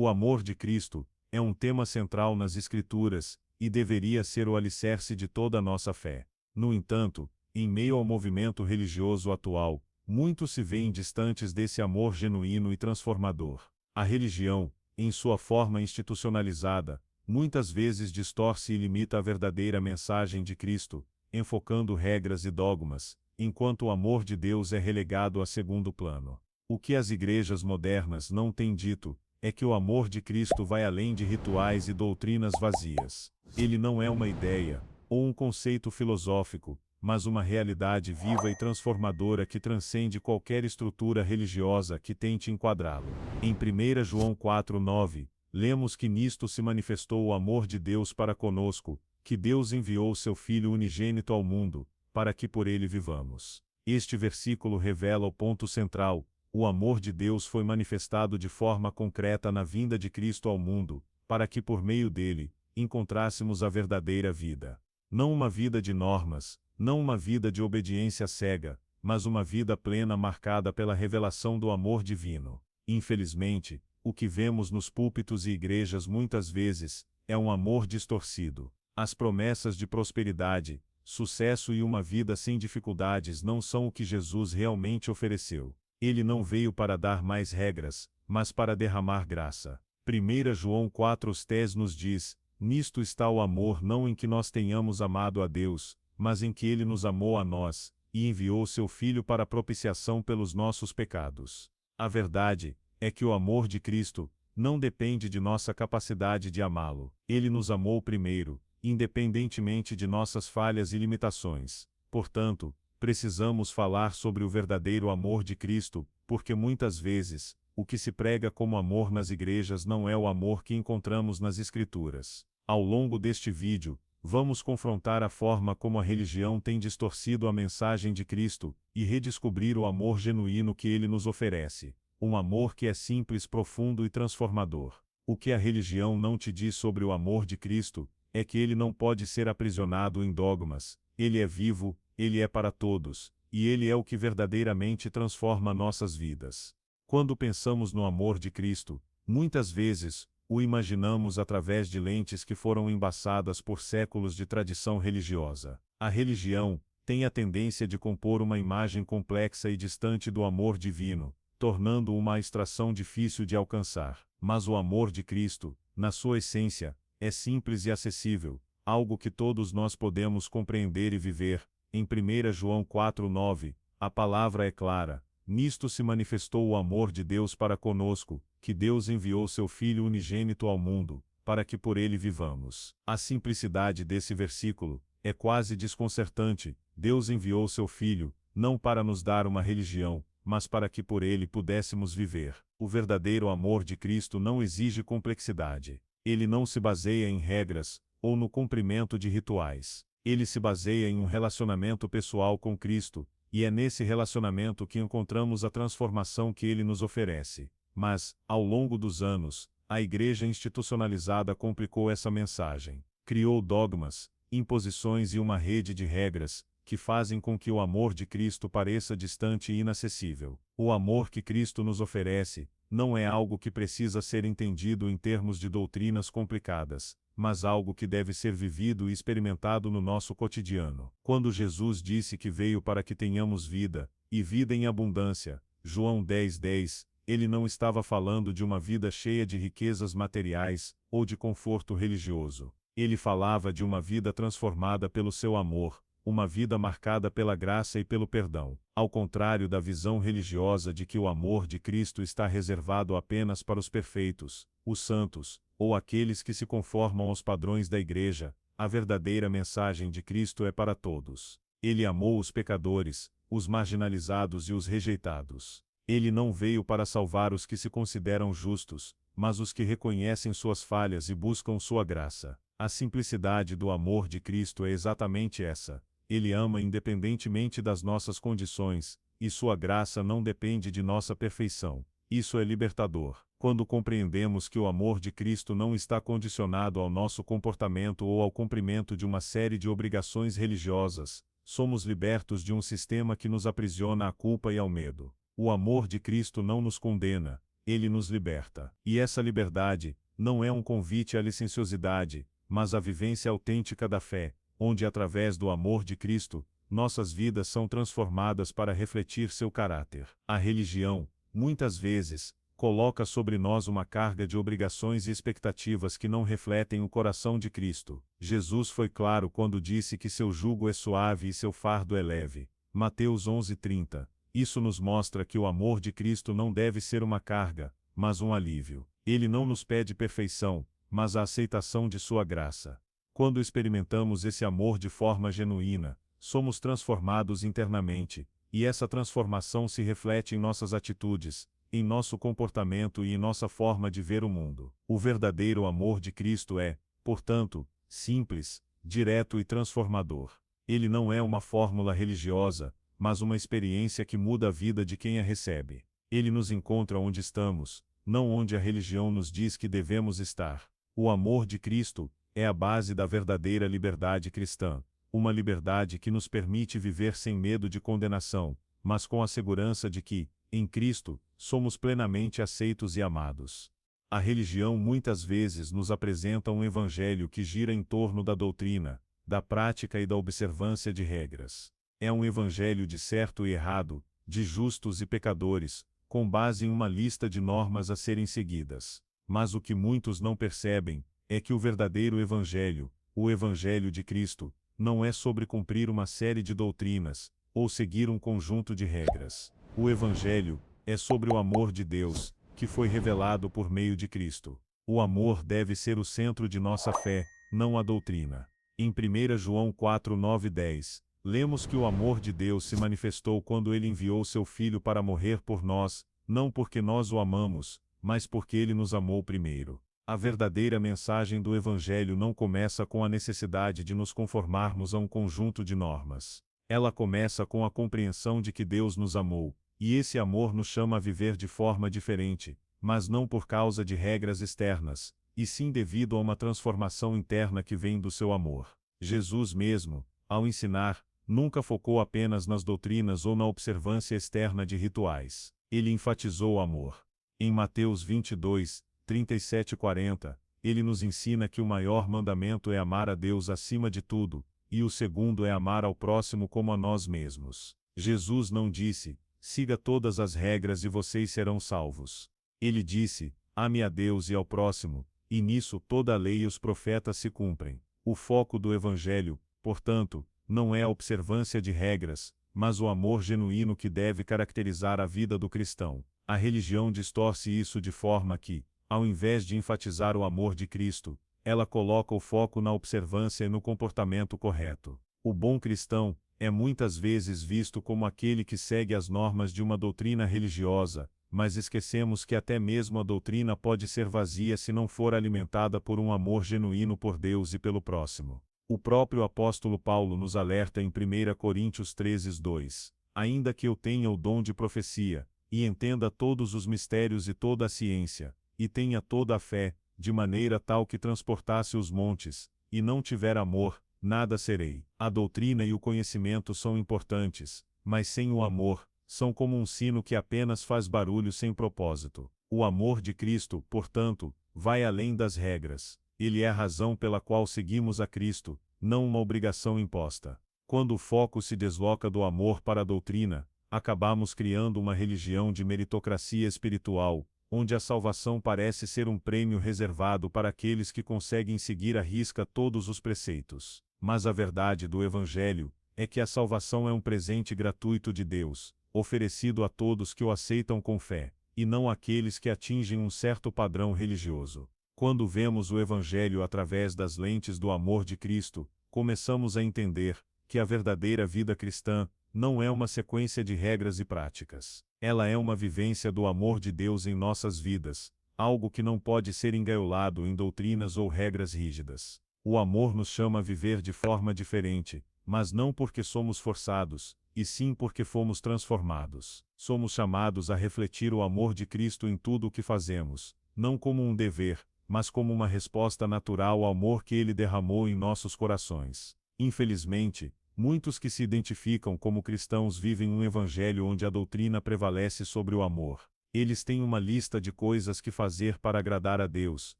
O amor de Cristo é um tema central nas Escrituras e deveria ser o alicerce de toda a nossa fé. No entanto, em meio ao movimento religioso atual, muitos se veem distantes desse amor genuíno e transformador. A religião, em sua forma institucionalizada, muitas vezes distorce e limita a verdadeira mensagem de Cristo, enfocando regras e dogmas, enquanto o amor de Deus é relegado a segundo plano. O que as igrejas modernas não têm dito é que o amor de Cristo vai além de rituais e doutrinas vazias. Ele não é uma ideia ou um conceito filosófico, mas uma realidade viva e transformadora que transcende qualquer estrutura religiosa que tente enquadrá-lo. Em 1 João 4:9, lemos que nisto se manifestou o amor de Deus para conosco, que Deus enviou seu Filho unigênito ao mundo, para que por ele vivamos. Este versículo revela o ponto central: o amor de Deus foi manifestado de forma concreta na vinda de Cristo ao mundo, para que por meio dele, encontrássemos a verdadeira vida. Não uma vida de normas, não uma vida de obediência cega, mas uma vida plena marcada pela revelação do amor divino. Infelizmente, o que vemos nos púlpitos e igrejas muitas vezes é um amor distorcido. As promessas de prosperidade, sucesso e uma vida sem dificuldades não são o que Jesus realmente ofereceu. Ele não veio para dar mais regras, mas para derramar graça. 1 João 4:10 nos diz: nisto está o amor, não em que nós tenhamos amado a Deus, mas em que ele nos amou a nós, e enviou seu Filho para a propiciação pelos nossos pecados. A verdade é que o amor de Cristo não depende de nossa capacidade de amá-lo. Ele nos amou primeiro, independentemente de nossas falhas e limitações. Portanto, precisamos falar sobre o verdadeiro amor de Cristo, porque muitas vezes, o que se prega como amor nas igrejas não é o amor que encontramos nas Escrituras. Ao longo deste vídeo, vamos confrontar a forma como a religião tem distorcido a mensagem de Cristo, e redescobrir o amor genuíno que ele nos oferece. Um amor que é simples, profundo e transformador. O que a religião não te diz sobre o amor de Cristo é que ele não pode ser aprisionado em dogmas. Ele é vivo, ele é para todos, e ele é o que verdadeiramente transforma nossas vidas. Quando pensamos no amor de Cristo, muitas vezes o imaginamos através de lentes que foram embaçadas por séculos de tradição religiosa. A religião tem a tendência de compor uma imagem complexa e distante do amor divino, tornando uma abstração difícil de alcançar. Mas o amor de Cristo, na sua essência, é simples e acessível, algo que todos nós podemos compreender e viver. Em 1 João 4:9, a palavra é clara: nisto se manifestou o amor de Deus para conosco, que Deus enviou seu Filho unigênito ao mundo, para que por ele vivamos. A simplicidade desse versículo é quase desconcertante. Deus enviou seu Filho, não para nos dar uma religião, mas para que por ele pudéssemos viver. O verdadeiro amor de Cristo não exige complexidade. Ele não se baseia em regras, ou no cumprimento de rituais. Ele se baseia em um relacionamento pessoal com Cristo, e é nesse relacionamento que encontramos a transformação que ele nos oferece. Mas, ao longo dos anos, a igreja institucionalizada complicou essa mensagem. Criou dogmas, imposições e uma rede de regras, que fazem com que o amor de Cristo pareça distante e inacessível. O amor que Cristo nos oferece não é algo que precisa ser entendido em termos de doutrinas complicadas, mas algo que deve ser vivido e experimentado no nosso cotidiano. Quando Jesus disse que veio para que tenhamos vida, e vida em abundância, João 10:10, ele não estava falando de uma vida cheia de riquezas materiais, ou de conforto religioso. Ele falava de uma vida transformada pelo seu amor, uma vida marcada pela graça e pelo perdão. Ao contrário da visão religiosa de que o amor de Cristo está reservado apenas para os perfeitos, os santos, ou aqueles que se conformam aos padrões da igreja, a verdadeira mensagem de Cristo é para todos. Ele amou os pecadores, os marginalizados e os rejeitados. Ele não veio para salvar os que se consideram justos, mas os que reconhecem suas falhas e buscam sua graça. A simplicidade do amor de Cristo é exatamente essa. Ele ama independentemente das nossas condições, e sua graça não depende de nossa perfeição. Isso é libertador. Quando compreendemos que o amor de Cristo não está condicionado ao nosso comportamento ou ao cumprimento de uma série de obrigações religiosas, somos libertos de um sistema que nos aprisiona à culpa e ao medo. O amor de Cristo não nos condena, ele nos liberta. E essa liberdade não é um convite à licenciosidade, mas à vivência autêntica da fé, onde através do amor de Cristo, nossas vidas são transformadas para refletir seu caráter. A religião, muitas vezes, coloca sobre nós uma carga de obrigações e expectativas que não refletem o coração de Cristo. Jesus foi claro quando disse que seu jugo é suave e seu fardo é leve. Mateus 11:30. Isso nos mostra que o amor de Cristo não deve ser uma carga, mas um alívio. Ele não nos pede perfeição, mas a aceitação de sua graça. Quando experimentamos esse amor de forma genuína, somos transformados internamente, e essa transformação se reflete em nossas atitudes, em nosso comportamento e em nossa forma de ver o mundo. O verdadeiro amor de Cristo é, portanto, simples, direto e transformador. Ele não é uma fórmula religiosa, mas uma experiência que muda a vida de quem a recebe. Ele nos encontra onde estamos, não onde a religião nos diz que devemos estar. O amor de Cristo é a base da verdadeira liberdade cristã, uma liberdade que nos permite viver sem medo de condenação, mas com a segurança de que, em Cristo, somos plenamente aceitos e amados. A religião muitas vezes nos apresenta um evangelho que gira em torno da doutrina, da prática e da observância de regras. É um evangelho de certo e errado, de justos e pecadores, com base em uma lista de normas a serem seguidas. Mas o que muitos não percebem é que o verdadeiro evangelho, o evangelho de Cristo, não é sobre cumprir uma série de doutrinas, ou seguir um conjunto de regras. O evangelho é sobre o amor de Deus, que foi revelado por meio de Cristo. O amor deve ser o centro de nossa fé, não a doutrina. Em 1 João 4, 9 e 10, lemos que o amor de Deus se manifestou quando ele enviou seu Filho para morrer por nós, não porque nós o amamos, mas porque ele nos amou primeiro. A verdadeira mensagem do Evangelho não começa com a necessidade de nos conformarmos a um conjunto de normas. Ela começa com a compreensão de que Deus nos amou, e esse amor nos chama a viver de forma diferente, mas não por causa de regras externas, e sim devido a uma transformação interna que vem do seu amor. Jesus mesmo, ao ensinar, nunca focou apenas nas doutrinas ou na observância externa de rituais. Ele enfatizou o amor. Em Mateus 22, 37 e 40, ele nos ensina que o maior mandamento é amar a Deus acima de tudo, e o segundo é amar ao próximo como a nós mesmos. Jesus não disse, siga todas as regras e vocês serão salvos. Ele disse, ame a Deus e ao próximo, e nisso toda a lei e os profetas se cumprem. O foco do Evangelho, portanto, não é a observância de regras, mas o amor genuíno que deve caracterizar a vida do cristão. A religião distorce isso de forma que, ao invés de enfatizar o amor de Cristo, ela coloca o foco na observância e no comportamento correto. O bom cristão é muitas vezes visto como aquele que segue as normas de uma doutrina religiosa, mas esquecemos que até mesmo a doutrina pode ser vazia se não for alimentada por um amor genuíno por Deus e pelo próximo. O próprio apóstolo Paulo nos alerta em 1 Coríntios 13:2, ainda que eu tenha o dom de profecia, e entenda todos os mistérios e toda a ciência, e tenha toda a fé, de maneira tal que transportasse os montes, e não tiver amor, nada serei. A doutrina e o conhecimento são importantes, mas sem o amor, são como um sino que apenas faz barulho sem propósito. O amor de Cristo, portanto, vai além das regras. Ele é a razão pela qual seguimos a Cristo, não uma obrigação imposta. Quando o foco se desloca do amor para a doutrina, acabamos criando uma religião de meritocracia espiritual, onde a salvação parece ser um prêmio reservado para aqueles que conseguem seguir à risca todos os preceitos. Mas a verdade do Evangelho é que a salvação é um presente gratuito de Deus, oferecido a todos que o aceitam com fé, e não àqueles que atingem um certo padrão religioso. Quando vemos o Evangelho através das lentes do amor de Cristo, começamos a entender que a verdadeira vida cristã não é uma sequência de regras e práticas. Ela é uma vivência do amor de Deus em nossas vidas, algo que não pode ser engaiolado em doutrinas ou regras rígidas. O amor nos chama a viver de forma diferente, mas não porque somos forçados, e sim porque fomos transformados. Somos chamados a refletir o amor de Cristo em tudo o que fazemos, não como um dever, mas como uma resposta natural ao amor que Ele derramou em nossos corações. Infelizmente, muitos que se identificam como cristãos vivem um evangelho onde a doutrina prevalece sobre o amor. Eles têm uma lista de coisas que fazer para agradar a Deus,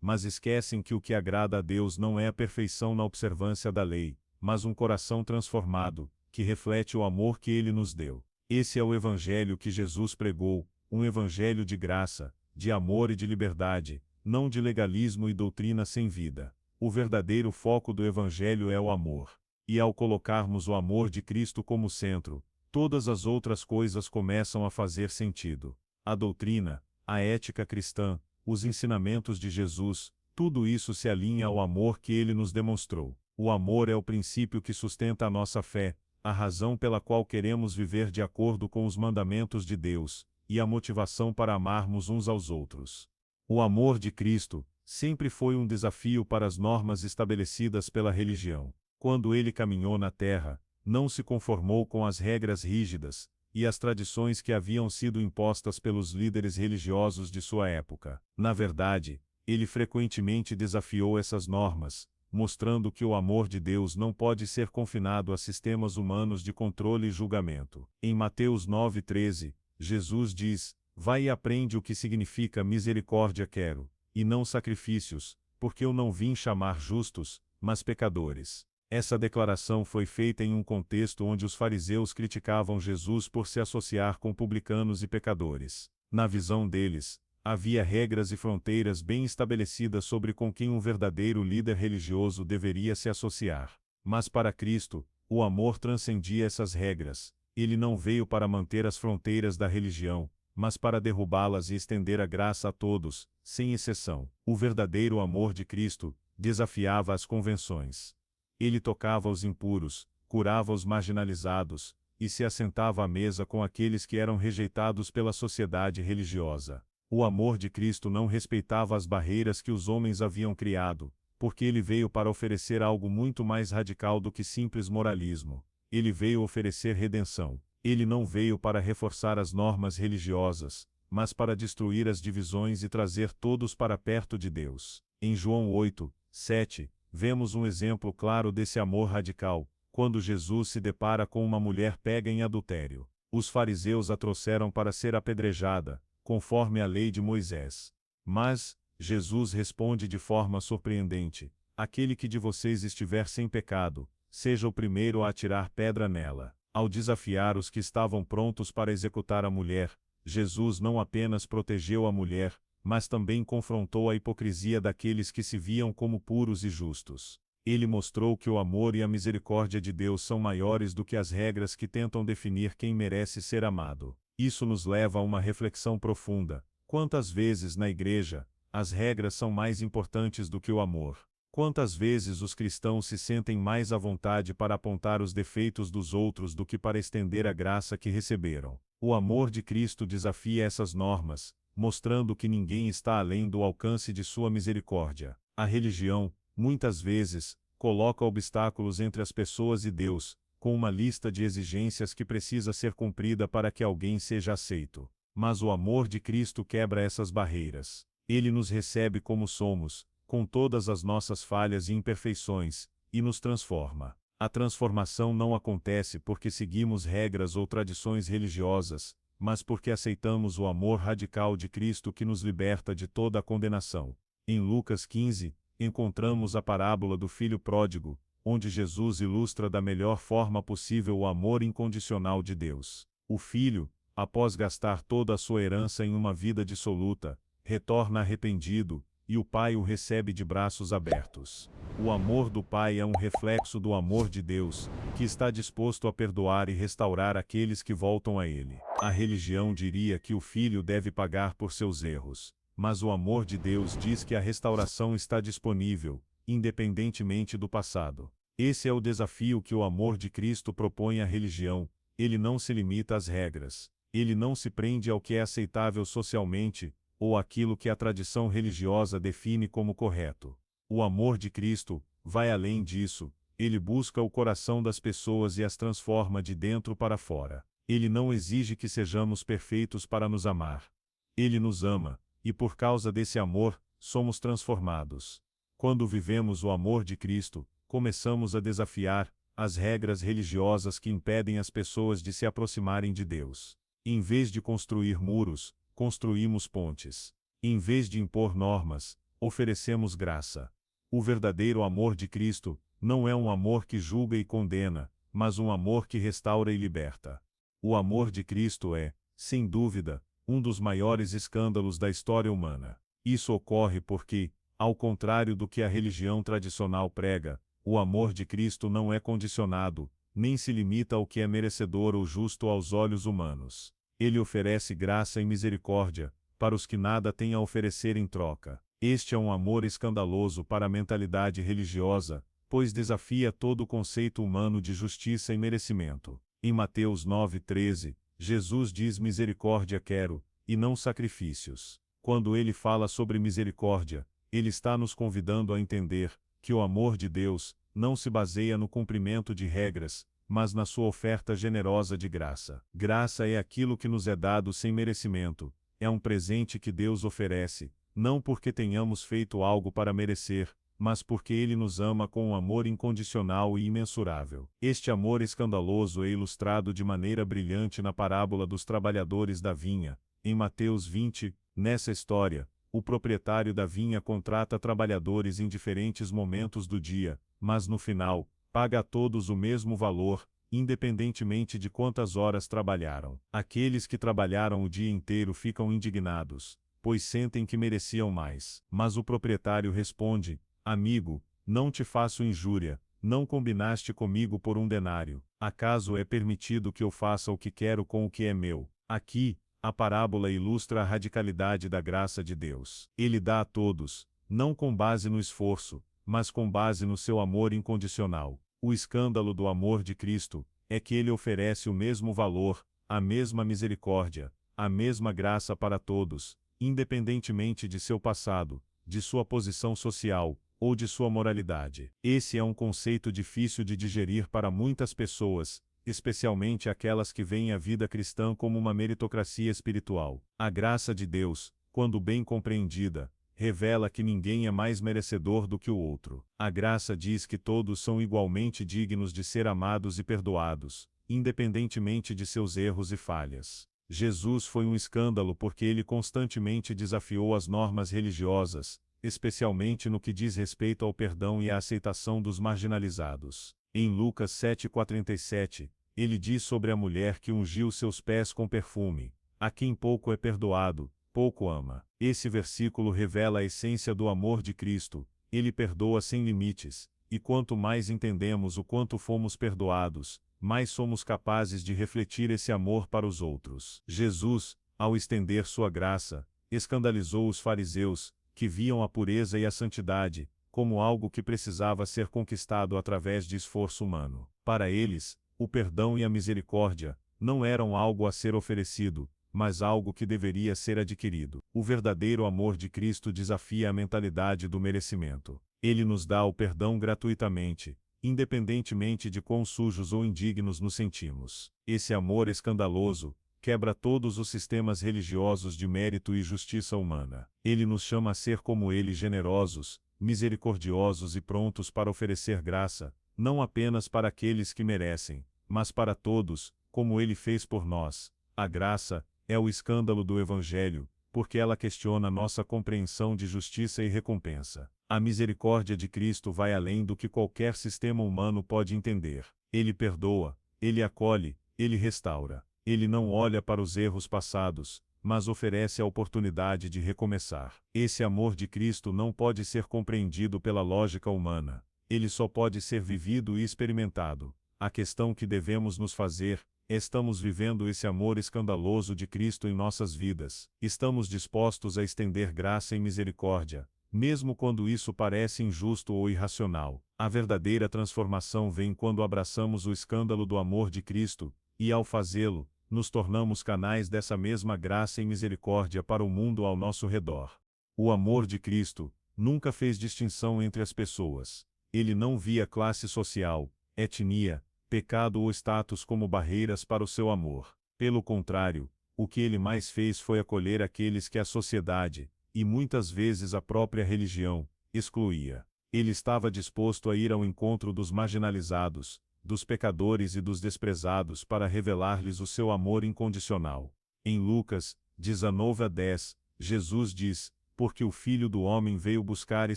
mas esquecem que o que agrada a Deus não é a perfeição na observância da lei, mas um coração transformado, que reflete o amor que Ele nos deu. Esse é o Evangelho que Jesus pregou, um Evangelho de graça, de amor e de liberdade, não de legalismo e doutrina sem vida. O verdadeiro foco do Evangelho é o amor. E ao colocarmos o amor de Cristo como centro, todas as outras coisas começam a fazer sentido. A doutrina, a ética cristã, os ensinamentos de Jesus, tudo isso se alinha ao amor que Ele nos demonstrou. O amor é o princípio que sustenta a nossa fé, a razão pela qual queremos viver de acordo com os mandamentos de Deus, e a motivação para amarmos uns aos outros. O amor de Cristo sempre foi um desafio para as normas estabelecidas pela religião. Quando Ele caminhou na terra, não se conformou com as regras rígidas e as tradições que haviam sido impostas pelos líderes religiosos de sua época. Na verdade, Ele frequentemente desafiou essas normas, mostrando que o amor de Deus não pode ser confinado a sistemas humanos de controle e julgamento. Em Mateus 9,13, Jesus diz: "Vai e aprende o que significa misericórdia quero, e não sacrifícios, porque eu não vim chamar justos, mas pecadores." Essa declaração foi feita em um contexto onde os fariseus criticavam Jesus por se associar com publicanos e pecadores. Na visão deles, havia regras e fronteiras bem estabelecidas sobre com quem um verdadeiro líder religioso deveria se associar. Mas para Cristo, o amor transcendia essas regras. Ele não veio para manter as fronteiras da religião, mas para derrubá-las e estender a graça a todos, sem exceção. O verdadeiro amor de Cristo desafiava as convenções. Ele tocava os impuros, curava os marginalizados, e se assentava à mesa com aqueles que eram rejeitados pela sociedade religiosa. O amor de Cristo não respeitava as barreiras que os homens haviam criado, porque ele veio para oferecer algo muito mais radical do que simples moralismo. Ele veio oferecer redenção. Ele não veio para reforçar as normas religiosas, mas para destruir as divisões e trazer todos para perto de Deus. Em João 8:7, vemos um exemplo claro desse amor radical, quando Jesus se depara com uma mulher pega em adultério. Os fariseus a trouxeram para ser apedrejada, conforme a lei de Moisés. Mas Jesus responde de forma surpreendente: "Aquele que de vocês estiver sem pecado, seja o primeiro a atirar pedra nela." Ao desafiar os que estavam prontos para executar a mulher, Jesus não apenas protegeu a mulher, mas também confrontou a hipocrisia daqueles que se viam como puros e justos. Ele mostrou que o amor e a misericórdia de Deus são maiores do que as regras que tentam definir quem merece ser amado. Isso nos leva a uma reflexão profunda. Quantas vezes na igreja, as regras são mais importantes do que o amor? Quantas vezes os cristãos se sentem mais à vontade para apontar os defeitos dos outros do que para estender a graça que receberam? O amor de Cristo desafia essas normas, mostrando que ninguém está além do alcance de sua misericórdia. A religião, muitas vezes, coloca obstáculos entre as pessoas e Deus, com uma lista de exigências que precisa ser cumprida para que alguém seja aceito. Mas o amor de Cristo quebra essas barreiras. Ele nos recebe como somos, com todas as nossas falhas e imperfeições, e nos transforma. A transformação não acontece porque seguimos regras ou tradições religiosas, mas porque aceitamos o amor radical de Cristo que nos liberta de toda a condenação. Em Lucas 15, encontramos a parábola do filho pródigo, onde Jesus ilustra da melhor forma possível o amor incondicional de Deus. O filho, após gastar toda a sua herança em uma vida dissoluta, retorna arrependido, e o pai o recebe de braços abertos. O amor do pai é um reflexo do amor de Deus, que está disposto a perdoar e restaurar aqueles que voltam a ele. A religião diria que o filho deve pagar por seus erros, mas o amor de Deus diz que a restauração está disponível, independentemente do passado. Esse é o desafio que o amor de Cristo propõe à religião. Ele não se limita às regras. Ele não se prende ao que é aceitável socialmente, ou àquilo que a tradição religiosa define como correto. O amor de Cristo vai além disso. Ele busca o coração das pessoas e as transforma de dentro para fora. Ele não exige que sejamos perfeitos para nos amar. Ele nos ama, e por causa desse amor, somos transformados. Quando vivemos o amor de Cristo, começamos a desafiar as regras religiosas que impedem as pessoas de se aproximarem de Deus. Em vez de construir muros, construímos pontes. Em vez de impor normas, oferecemos graça. O verdadeiro amor de Cristo não é um amor que julga e condena, mas um amor que restaura e liberta. O amor de Cristo é, sem dúvida, um dos maiores escândalos da história humana. Isso ocorre porque, ao contrário do que a religião tradicional prega, o amor de Cristo não é condicionado, nem se limita ao que é merecedor ou justo aos olhos humanos. Ele oferece graça e misericórdia, para os que nada têm a oferecer em troca. Este é um amor escandaloso para a mentalidade religiosa, pois desafia todo o conceito humano de justiça e merecimento. Em Mateus 9,13, Jesus diz: misericórdia quero, e não sacrifícios. Quando ele fala sobre misericórdia, ele está nos convidando a entender que o amor de Deus não se baseia no cumprimento de regras, mas na sua oferta generosa de graça. Graça é aquilo que nos é dado sem merecimento, é um presente que Deus oferece, não porque tenhamos feito algo para merecer, mas porque Ele nos ama com um amor incondicional e imensurável. Este amor escandaloso é ilustrado de maneira brilhante na parábola dos trabalhadores da vinha, em Mateus 20. Nessa história, o proprietário da vinha contrata trabalhadores em diferentes momentos do dia, mas no final, paga a todos o mesmo valor, independentemente de quantas horas trabalharam. Aqueles que trabalharam o dia inteiro ficam indignados, pois sentem que mereciam mais. Mas o proprietário responde: amigo, não te faço injúria, não combinaste comigo por um denário. Acaso é permitido que eu faça o que quero com o que é meu? Aqui, a parábola ilustra a radicalidade da graça de Deus. Ele dá a todos, não com base no esforço, mas com base no seu amor incondicional. O escândalo do amor de Cristo é que ele oferece o mesmo valor, a mesma misericórdia, a mesma graça para todos, independentemente de seu passado, de sua posição social, ou de sua moralidade. Esse é um conceito difícil de digerir para muitas pessoas, especialmente aquelas que veem a vida cristã como uma meritocracia espiritual. A graça de Deus, quando bem compreendida, revela que ninguém é mais merecedor do que o outro. A graça diz que todos são igualmente dignos de ser amados e perdoados, independentemente de seus erros e falhas. Jesus foi um escândalo porque ele constantemente desafiou as normas religiosas, especialmente no que diz respeito ao perdão e à aceitação dos marginalizados. Em Lucas 7,47, ele diz sobre a mulher que ungiu seus pés com perfume: a quem pouco é perdoado, pouco ama. Esse versículo revela a essência do amor de Cristo. Ele perdoa sem limites, e quanto mais entendemos o quanto fomos perdoados, mais somos capazes de refletir esse amor para os outros. Jesus, ao estender sua graça, escandalizou os fariseus, que viam a pureza e a santidade como algo que precisava ser conquistado através de esforço humano. Para eles, o perdão e a misericórdia não eram algo a ser oferecido, mas algo que deveria ser adquirido. O verdadeiro amor de Cristo desafia a mentalidade do merecimento. Ele nos dá o perdão gratuitamente, independentemente de quão sujos ou indignos nos sentimos. Esse amor escandaloso quebra todos os sistemas religiosos de mérito e justiça humana. Ele nos chama a ser como ele, generosos, misericordiosos e prontos para oferecer graça, não apenas para aqueles que merecem, mas para todos, como ele fez por nós. A graça é o escândalo do Evangelho, porque ela questiona nossa compreensão de justiça e recompensa. A misericórdia de Cristo vai além do que qualquer sistema humano pode entender. Ele perdoa, ele acolhe, ele restaura. Ele não olha para os erros passados, mas oferece a oportunidade de recomeçar. Esse amor de Cristo não pode ser compreendido pela lógica humana. Ele só pode ser vivido e experimentado. A questão que devemos nos fazer: estamos vivendo esse amor escandaloso de Cristo em nossas vidas? Estamos dispostos a estender graça e misericórdia, mesmo quando isso parece injusto ou irracional? A verdadeira transformação vem quando abraçamos o escândalo do amor de Cristo, e ao fazê-lo, nos tornamos canais dessa mesma graça e misericórdia para o mundo ao nosso redor. O amor de Cristo nunca fez distinção entre as pessoas. Ele não via classe social, etnia, pecado ou status como barreiras para o seu amor. Pelo contrário, o que ele mais fez foi acolher aqueles que a sociedade, e muitas vezes a própria religião, excluía. Ele estava disposto a ir ao encontro dos marginalizados, dos pecadores e dos desprezados para revelar-lhes o seu amor incondicional. Em Lucas 19-10, Jesus diz: porque o Filho do Homem veio buscar e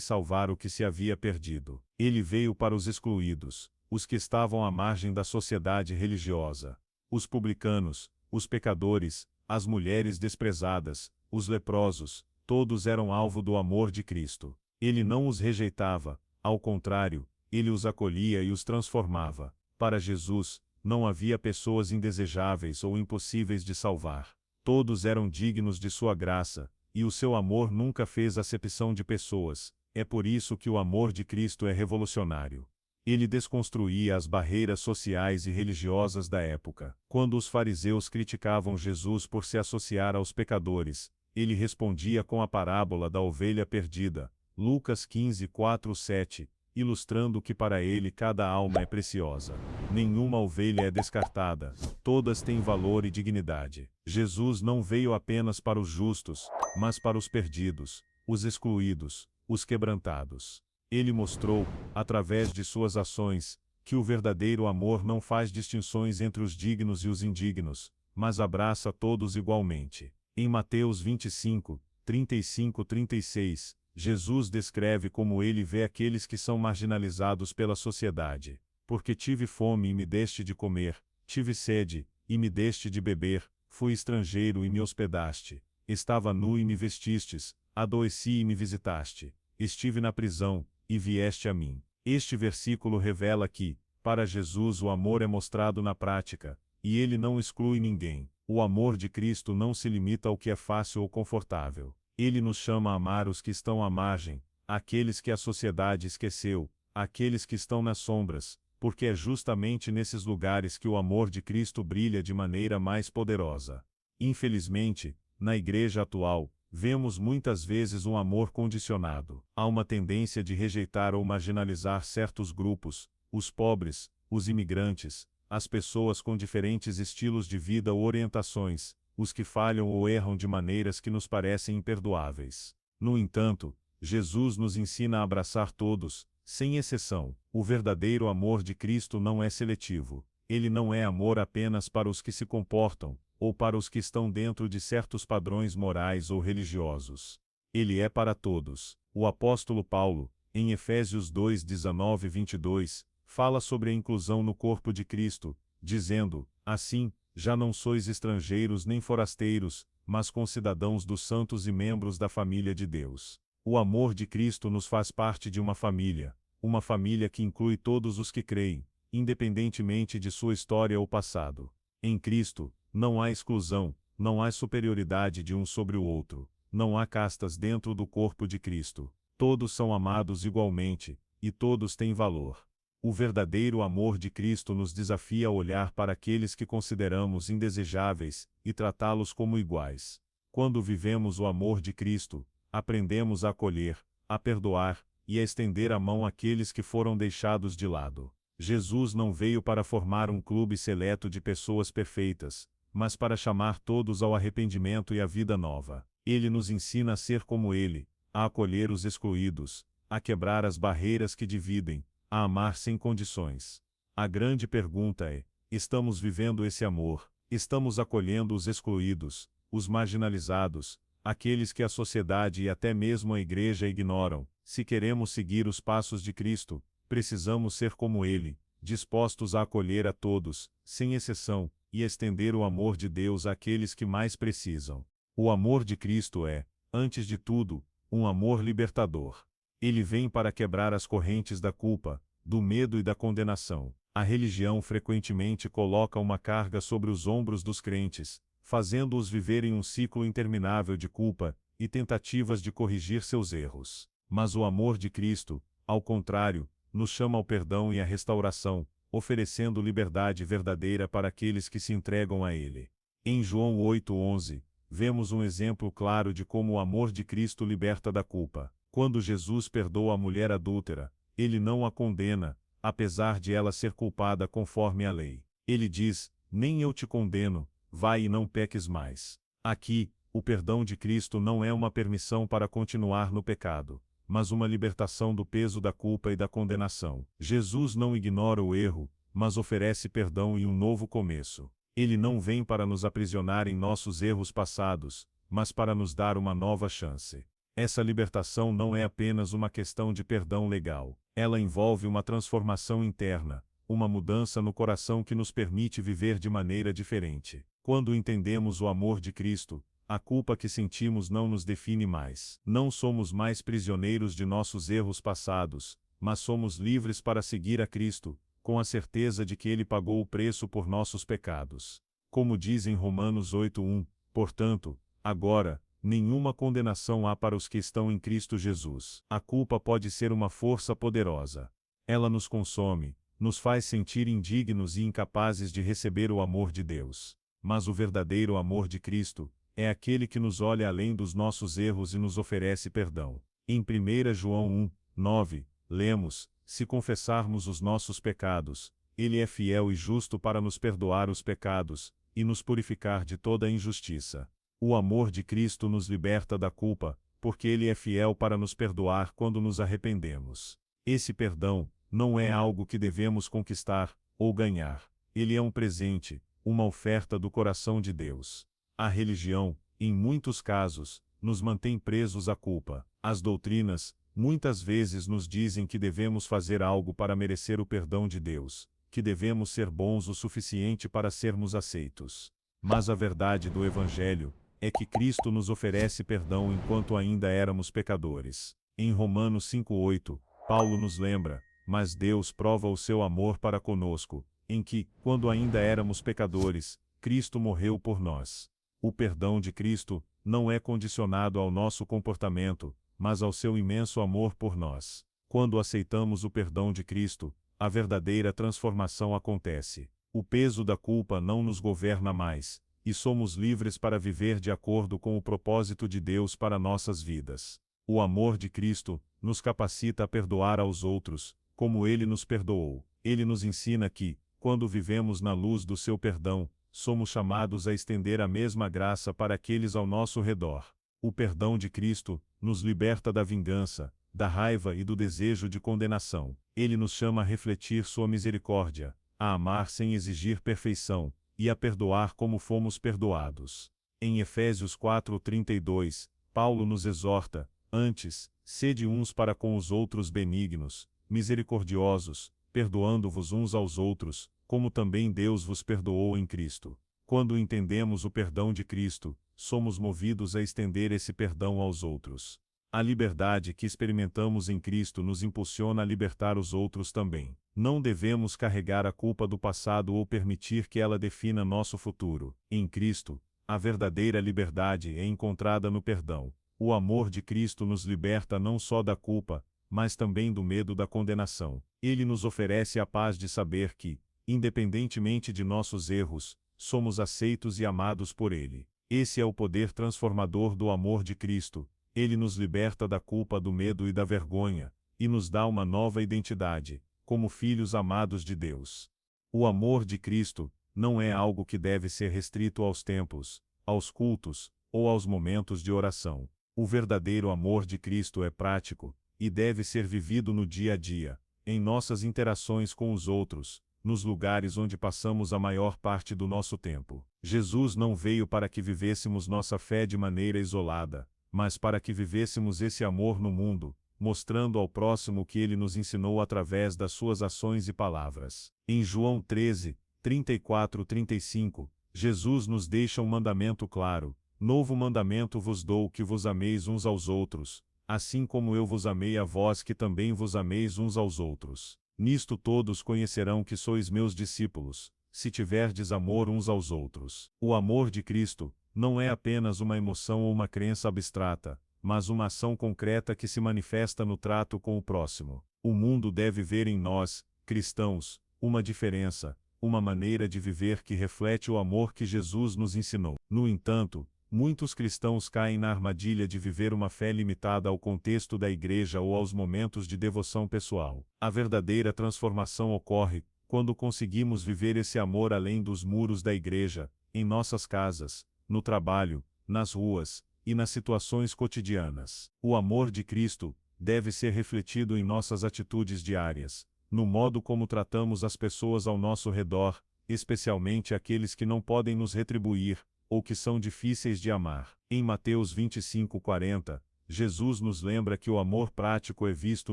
salvar o que se havia perdido. Ele veio para os excluídos, os que estavam à margem da sociedade religiosa. Os publicanos, os pecadores, as mulheres desprezadas, os leprosos, todos eram alvo do amor de Cristo. Ele não os rejeitava, ao contrário, ele os acolhia e os transformava. Para Jesus, não havia pessoas indesejáveis ou impossíveis de salvar. Todos eram dignos de sua graça, e o seu amor nunca fez acepção de pessoas. É por isso que o amor de Cristo é revolucionário. Ele desconstruía as barreiras sociais e religiosas da época. Quando os fariseus criticavam Jesus por se associar aos pecadores, ele respondia com a parábola da ovelha perdida, Lucas 15:4-7, ilustrando que para ele cada alma é preciosa. Nenhuma ovelha é descartada, todas têm valor e dignidade. Jesus não veio apenas para os justos, mas para os perdidos, os excluídos, os quebrantados. Ele mostrou, através de suas ações, que o verdadeiro amor não faz distinções entre os dignos e os indignos, mas abraça todos igualmente. Em Mateus 25, 35-36, Jesus descreve como ele vê aqueles que são marginalizados pela sociedade. Porque tive fome e me deste de comer, tive sede, e me deste de beber, fui estrangeiro e me hospedaste, estava nu e me vestistes, adoeci e me visitaste, estive na prisão, e vieste a mim. Este versículo revela que, para Jesus o amor é mostrado na prática, e ele não exclui ninguém. O amor de Cristo não se limita ao que é fácil ou confortável. Ele nos chama a amar os que estão à margem, aqueles que a sociedade esqueceu, aqueles que estão nas sombras, porque é justamente nesses lugares que o amor de Cristo brilha de maneira mais poderosa. Infelizmente, na igreja atual, vemos muitas vezes um amor condicionado. Há uma tendência de rejeitar ou marginalizar certos grupos, os pobres, os imigrantes, as pessoas com diferentes estilos de vida ou orientações, os que falham ou erram de maneiras que nos parecem imperdoáveis. No entanto, Jesus nos ensina a abraçar todos, sem exceção. O verdadeiro amor de Cristo não é seletivo. Ele não é amor apenas para os que se comportam, ou para os que estão dentro de certos padrões morais ou religiosos. Ele é para todos. O apóstolo Paulo, em Efésios 2:19-22, fala sobre a inclusão no corpo de Cristo, dizendo: assim, já não sois estrangeiros nem forasteiros, mas concidadãos dos santos e membros da família de Deus. O amor de Cristo nos faz parte de uma família que inclui todos os que creem, independentemente de sua história ou passado. Em Cristo, não há exclusão, não há superioridade de um sobre o outro, não há castas dentro do corpo de Cristo. Todos são amados igualmente, e todos têm valor. O verdadeiro amor de Cristo nos desafia a olhar para aqueles que consideramos indesejáveis, e tratá-los como iguais. Quando vivemos o amor de Cristo, aprendemos a acolher, a perdoar, e a estender a mão àqueles que foram deixados de lado. Jesus não veio para formar um clube seleto de pessoas perfeitas, mas para chamar todos ao arrependimento e à vida nova. Ele nos ensina a ser como Ele, a acolher os excluídos, a quebrar as barreiras que dividem, a amar sem condições. A grande pergunta é: estamos vivendo esse amor? Estamos acolhendo os excluídos, os marginalizados, aqueles que a sociedade e até mesmo a igreja ignoram? Se queremos seguir os passos de Cristo, precisamos ser como Ele, dispostos a acolher a todos, sem exceção, e estender o amor de Deus àqueles que mais precisam. O amor de Cristo é, antes de tudo, um amor libertador. Ele vem para quebrar as correntes da culpa, do medo e da condenação. A religião frequentemente coloca uma carga sobre os ombros dos crentes, fazendo-os viverem um ciclo interminável de culpa e tentativas de corrigir seus erros. Mas o amor de Cristo, ao contrário, nos chama ao perdão e à restauração, oferecendo liberdade verdadeira para aqueles que se entregam a Ele. Em João 8:11, vemos um exemplo claro de como o amor de Cristo liberta da culpa. Quando Jesus perdoa a mulher adúltera, Ele não a condena, apesar de ela ser culpada conforme a lei. Ele diz: nem eu te condeno, vai e não peques mais. Aqui, o perdão de Cristo não é uma permissão para continuar no pecado, mas uma libertação do peso da culpa e da condenação. Jesus não ignora o erro, mas oferece perdão e um novo começo. Ele não vem para nos aprisionar em nossos erros passados, mas para nos dar uma nova chance. Essa libertação não é apenas uma questão de perdão legal. Ela envolve uma transformação interna, uma mudança no coração que nos permite viver de maneira diferente. Quando entendemos o amor de Cristo, a culpa que sentimos não nos define mais. Não somos mais prisioneiros de nossos erros passados, mas somos livres para seguir a Cristo, com a certeza de que Ele pagou o preço por nossos pecados. Como diz em Romanos 8:1, portanto, agora, nenhuma condenação há para os que estão em Cristo Jesus. A culpa pode ser uma força poderosa. Ela nos consome, nos faz sentir indignos e incapazes de receber o amor de Deus. Mas o verdadeiro amor de Cristo é aquele que nos olha além dos nossos erros e nos oferece perdão. Em 1 João 1:9, lemos: se confessarmos os nossos pecados, Ele é fiel e justo para nos perdoar os pecados e nos purificar de toda injustiça. O amor de Cristo nos liberta da culpa, porque Ele é fiel para nos perdoar quando nos arrependemos. Esse perdão não é algo que devemos conquistar ou ganhar. Ele é um presente, uma oferta do coração de Deus. A religião, em muitos casos, nos mantém presos à culpa. As doutrinas, muitas vezes nos dizem que devemos fazer algo para merecer o perdão de Deus, que devemos ser bons o suficiente para sermos aceitos. Mas a verdade do Evangelho é que Cristo nos oferece perdão enquanto ainda éramos pecadores. Em Romanos 5:8, Paulo nos lembra: mas Deus prova o seu amor para conosco, em que, quando ainda éramos pecadores, Cristo morreu por nós. O perdão de Cristo não é condicionado ao nosso comportamento, mas ao seu imenso amor por nós. Quando aceitamos o perdão de Cristo, a verdadeira transformação acontece. O peso da culpa não nos governa mais, e somos livres para viver de acordo com o propósito de Deus para nossas vidas. O amor de Cristo nos capacita a perdoar aos outros, como Ele nos perdoou. Ele nos ensina que, quando vivemos na luz do seu perdão, somos chamados a estender a mesma graça para aqueles ao nosso redor. O perdão de Cristo nos liberta da vingança, da raiva e do desejo de condenação. Ele nos chama a refletir sua misericórdia, a amar sem exigir perfeição, e a perdoar como fomos perdoados. Em Efésios 4:32, Paulo nos exorta: antes, sede uns para com os outros benignos, misericordiosos, perdoando-vos uns aos outros, como também Deus vos perdoou em Cristo. Quando entendemos o perdão de Cristo, somos movidos a estender esse perdão aos outros. A liberdade que experimentamos em Cristo nos impulsiona a libertar os outros também. Não devemos carregar a culpa do passado ou permitir que ela defina nosso futuro. Em Cristo, a verdadeira liberdade é encontrada no perdão. O amor de Cristo nos liberta não só da culpa, mas também do medo da condenação. Ele nos oferece a paz de saber que, independentemente de nossos erros, somos aceitos e amados por Ele. Esse é o poder transformador do amor de Cristo. Ele nos liberta da culpa, do medo e da vergonha, e nos dá uma nova identidade, como filhos amados de Deus. O amor de Cristo não é algo que deve ser restrito aos templos, aos cultos, ou aos momentos de oração. O verdadeiro amor de Cristo é prático, e deve ser vivido no dia a dia, em nossas interações com os outros, nos lugares onde passamos a maior parte do nosso tempo. Jesus não veio para que vivêssemos nossa fé de maneira isolada, mas para que vivêssemos esse amor no mundo, mostrando ao próximo o que ele nos ensinou através das suas ações e palavras. Em João 13:34-35, Jesus nos deixa um mandamento claro: novo mandamento vos dou, que vos ameis uns aos outros, assim como eu vos amei a vós, que também vos ameis uns aos outros. Nisto todos conhecerão que sois meus discípulos, se tiverdes amor uns aos outros. O amor de Cristo não é apenas uma emoção ou uma crença abstrata, mas uma ação concreta que se manifesta no trato com o próximo. O mundo deve ver em nós, cristãos, uma diferença, uma maneira de viver que reflete o amor que Jesus nos ensinou. No entanto, muitos cristãos caem na armadilha de viver uma fé limitada ao contexto da igreja ou aos momentos de devoção pessoal. A verdadeira transformação ocorre quando conseguimos viver esse amor além dos muros da igreja, em nossas casas, no trabalho, nas ruas e nas situações cotidianas. O amor de Cristo deve ser refletido em nossas atitudes diárias, no modo como tratamos as pessoas ao nosso redor, especialmente aqueles que não podem nos retribuir, ou que são difíceis de amar. Em Mateus 25:40, Jesus nos lembra que o amor prático é visto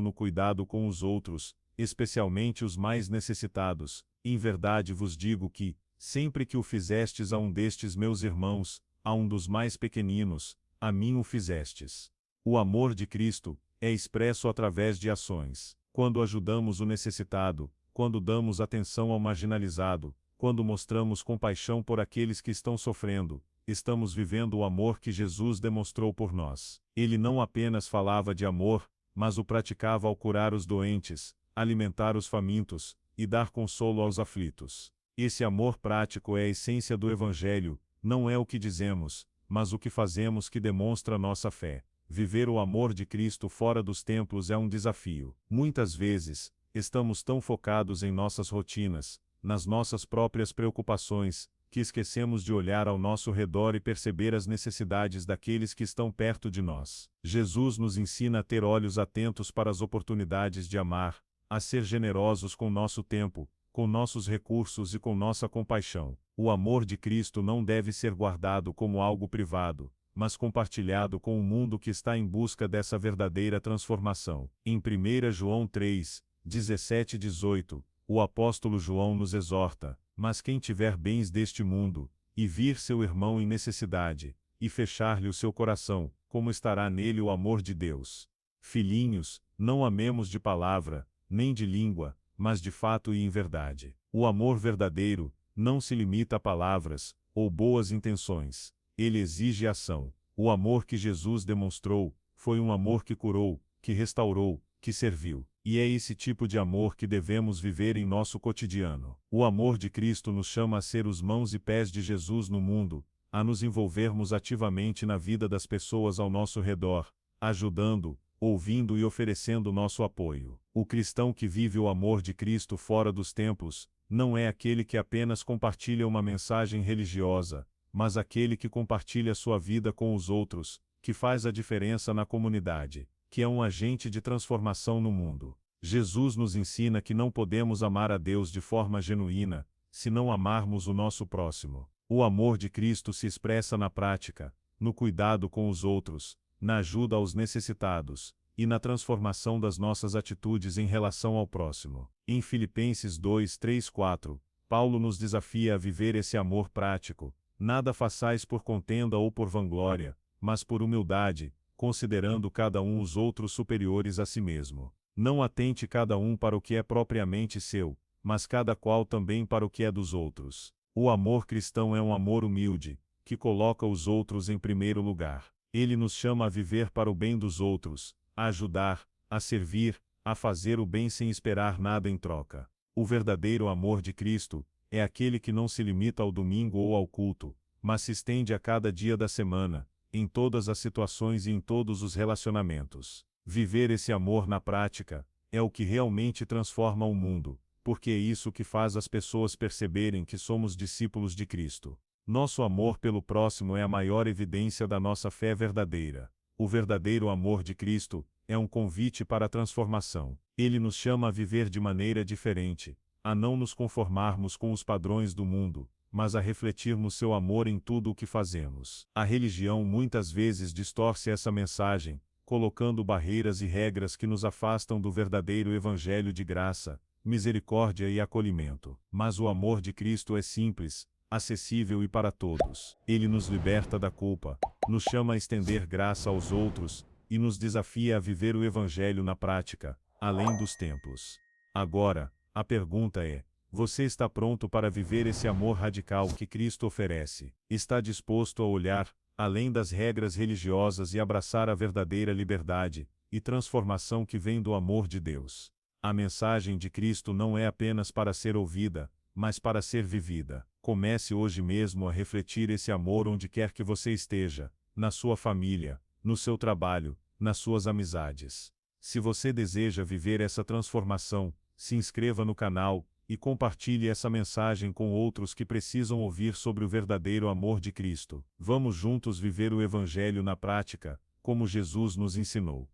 no cuidado com os outros, especialmente os mais necessitados. Em verdade vos digo que, sempre que o fizestes a um destes meus irmãos, a um dos mais pequeninos, a mim o fizestes. O amor de Cristo é expresso através de ações. Quando ajudamos o necessitado, quando damos atenção ao marginalizado, quando mostramos compaixão por aqueles que estão sofrendo, estamos vivendo o amor que Jesus demonstrou por nós. Ele não apenas falava de amor, mas o praticava ao curar os doentes, alimentar os famintos, e dar consolo aos aflitos. Esse amor prático é a essência do Evangelho, não é o que dizemos, mas o que fazemos que demonstra nossa fé. Viver o amor de Cristo fora dos templos é um desafio. Muitas vezes, estamos tão focados em nossas rotinas, nas nossas próprias preocupações, que esquecemos de olhar ao nosso redor e perceber as necessidades daqueles que estão perto de nós. Jesus nos ensina a ter olhos atentos para as oportunidades de amar, a ser generosos com nosso tempo, com nossos recursos e com nossa compaixão. O amor de Cristo não deve ser guardado como algo privado, mas compartilhado com o mundo que está em busca dessa verdadeira transformação. Em 1 João 3, 17 e 18, o apóstolo João nos exorta: mas quem tiver bens deste mundo, e vir seu irmão em necessidade, e fechar-lhe o seu coração, como estará nele o amor de Deus? Filhinhos, não amemos de palavra, nem de língua, mas de fato e em verdade. O amor verdadeiro não se limita a palavras, ou boas intenções. Ele exige ação. O amor que Jesus demonstrou foi um amor que curou, que restaurou, que serviu. E é esse tipo de amor que devemos viver em nosso cotidiano. O amor de Cristo nos chama a ser os mãos e pés de Jesus no mundo, a nos envolvermos ativamente na vida das pessoas ao nosso redor, ajudando, ouvindo e oferecendo nosso apoio. O cristão que vive o amor de Cristo fora dos templos, não é aquele que apenas compartilha uma mensagem religiosa, mas aquele que compartilha sua vida com os outros, que faz a diferença na comunidade, que é um agente de transformação no mundo. Jesus nos ensina que não podemos amar a Deus de forma genuína, se não amarmos o nosso próximo. O amor de Cristo se expressa na prática, no cuidado com os outros, na ajuda aos necessitados, e na transformação das nossas atitudes em relação ao próximo. Em Filipenses 2, 3, 4, Paulo nos desafia a viver esse amor prático. Nada façais por contenda ou por vanglória, mas por humildade, considerando cada um os outros superiores a si mesmo. Não atente cada um para o que é propriamente seu, mas cada qual também para o que é dos outros. O amor cristão é um amor humilde, que coloca os outros em primeiro lugar. Ele nos chama a viver para o bem dos outros, a ajudar, a servir, a fazer o bem sem esperar nada em troca. O verdadeiro amor de Cristo é aquele que não se limita ao domingo ou ao culto, mas se estende a cada dia da semana, em todas as situações e em todos os relacionamentos. Viver esse amor na prática é o que realmente transforma o mundo, porque é isso que faz as pessoas perceberem que somos discípulos de Cristo. Nosso amor pelo próximo é a maior evidência da nossa fé verdadeira. O verdadeiro amor de Cristo é um convite para a transformação. Ele nos chama a viver de maneira diferente, a não nos conformarmos com os padrões do mundo, mas a refletirmos seu amor em tudo o que fazemos. A religião muitas vezes distorce essa mensagem, colocando barreiras e regras que nos afastam do verdadeiro evangelho de graça, misericórdia e acolhimento. Mas o amor de Cristo é simples, acessível e para todos. Ele nos liberta da culpa, nos chama a estender graça aos outros, e nos desafia a viver o evangelho na prática, além dos templos. Agora, a pergunta é: você está pronto para viver esse amor radical que Cristo oferece? Está disposto a olhar além das regras religiosas e abraçar a verdadeira liberdade e transformação que vem do amor de Deus? A mensagem de Cristo não é apenas para ser ouvida, mas para ser vivida. Comece hoje mesmo a refletir esse amor onde quer que você esteja, na sua família, no seu trabalho, nas suas amizades. Se você deseja viver essa transformação, se inscreva no canal e compartilhe essa mensagem com outros que precisam ouvir sobre o verdadeiro amor de Cristo. Vamos juntos viver o Evangelho na prática, como Jesus nos ensinou.